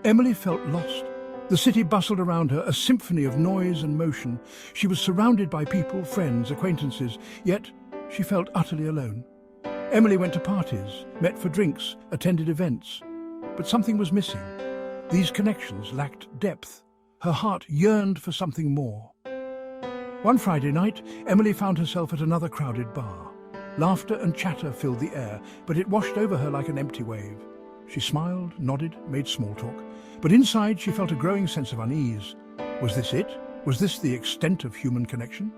Emily felt lost. The city bustled around her, a symphony of noise and motion. She was surrounded by people, friends, acquaintances, yet she felt utterly alone. Emily went to parties, met for drinks, attended events. But something was missing. These connections lacked depth. Her heart yearned for something more. One Friday night, Emily found herself at another crowded bar. Laughter and chatter filled the air, but it washed over her like an empty wave. She smiled, nodded, made small talk. But inside she felt a growing sense of unease. Was this it? Was this the extent of human connection?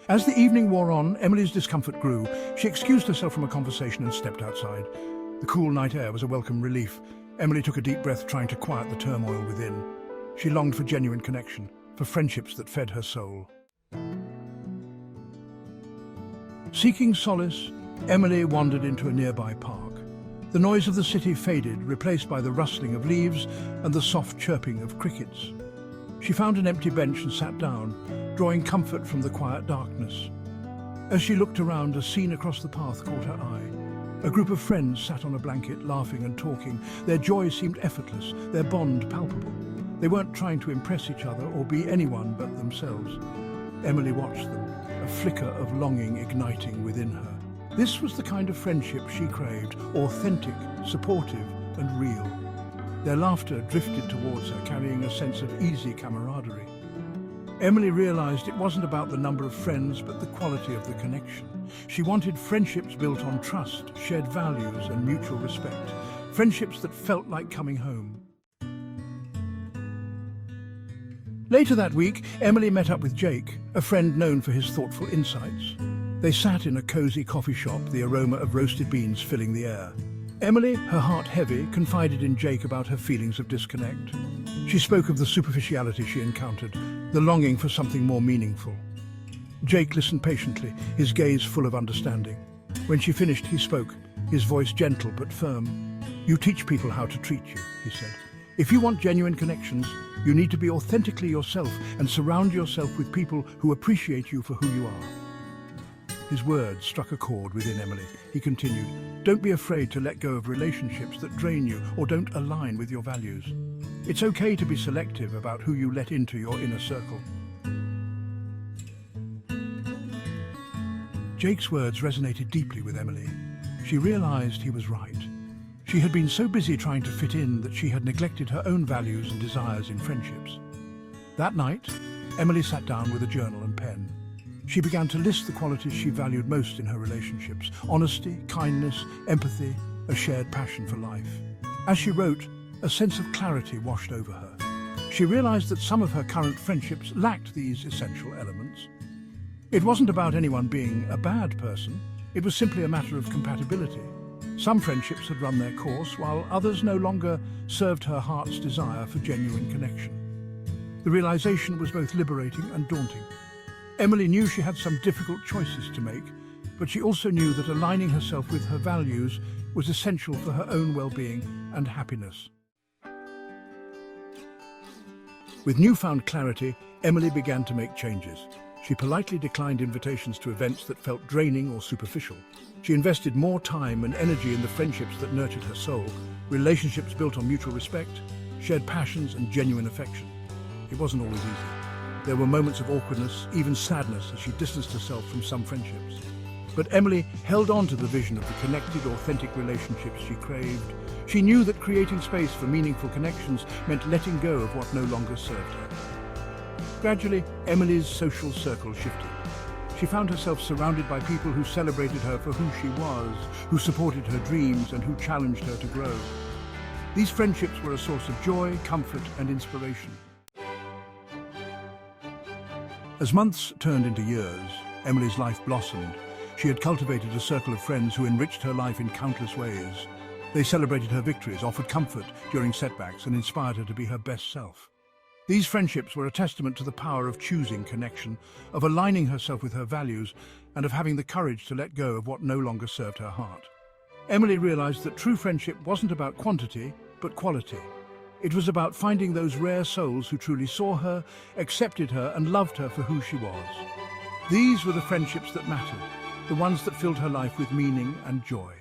As the evening wore on, Emily's discomfort grew. She excused herself from a conversation and stepped outside. The cool night air was a welcome relief. Emily took a deep breath, trying to quiet the turmoil within. She longed for genuine connection, for friendships that fed her soul. Seeking solace, Emily wandered into a nearby park. The noise of the city faded, replaced by the rustling of leaves and the soft chirping of crickets. She found an empty bench and sat down, drawing comfort from the quiet darkness. As she looked around, a scene across the path caught her eye. A group of friends sat on a blanket, laughing and talking. Their joy seemed effortless, their bond palpable. They weren't trying to impress each other or be anyone but themselves. Emily watched them, a flicker of longing igniting within her. This was the kind of friendship she craved, authentic, supportive, and real. Their laughter drifted towards her, carrying a sense of easy camaraderie. Emily realized it wasn't about the number of friends, but the quality of the connection. She wanted friendships built on trust, shared values, and mutual respect. Friendships that felt like coming home. Later that week, Emily met up with Jake, a friend known for his thoughtful insights. They sat in a cozy coffee shop, the aroma of roasted beans filling the air. Emily, her heart heavy, confided in Jake about her feelings of disconnect. She spoke of the superficiality she encountered, the longing for something more meaningful. Jake listened patiently, his gaze full of understanding. When she finished, he spoke, his voice gentle but firm. "You teach people how to treat you," he said. "If you want genuine connections, you need to be authentically yourself and surround yourself with people who appreciate you for who you are." His words struck a chord within Emily. He continued, "Don't be afraid to let go of relationships that drain you or don't align with your values. It's okay to be selective about who you let into your inner circle." Jake's words resonated deeply with Emily. She realized he was right. She had been so busy trying to fit in that she had neglected her own values and desires in friendships. That night, Emily sat down with a journal and pen. She began to list the qualities she valued most in her relationships: honesty, kindness, empathy, a shared passion for life. As she wrote, a sense of clarity washed over her. She realized that some of her current friendships lacked these essential elements. It wasn't about anyone being a bad person, it was simply a matter of compatibility. Some friendships had run their course, while others no longer served her heart's desire for genuine connection. The realization was both liberating and daunting. Emily knew she had some difficult choices to make, but she also knew that aligning herself with her values was essential for her own well-being and happiness. With newfound clarity, Emily began to make changes. She politely declined invitations to events that felt draining or superficial. She invested more time and energy in the friendships that nurtured her soul, relationships built on mutual respect, shared passions, and genuine affection. It wasn't always easy. There were moments of awkwardness, even sadness, as she distanced herself from some friendships. But Emily held on to the vision of the connected, authentic relationships she craved. She knew that creating space for meaningful connections meant letting go of what no longer served her. Gradually, Emily's social circle shifted. She found herself surrounded by people who celebrated her for who she was, who supported her dreams, and who challenged her to grow. These friendships were a source of joy, comfort, and inspiration. As months turned into years, Emily's life blossomed. She had cultivated a circle of friends who enriched her life in countless ways. They celebrated her victories, offered comfort during setbacks, and inspired her to be her best self. These friendships were a testament to the power of choosing connection, of aligning herself with her values, and of having the courage to let go of what no longer served her heart. Emily realized that true friendship wasn't about quantity, but quality. It was about finding those rare souls who truly saw her, accepted her, and loved her for who she was. These were the friendships that mattered, the ones that filled her life with meaning and joy.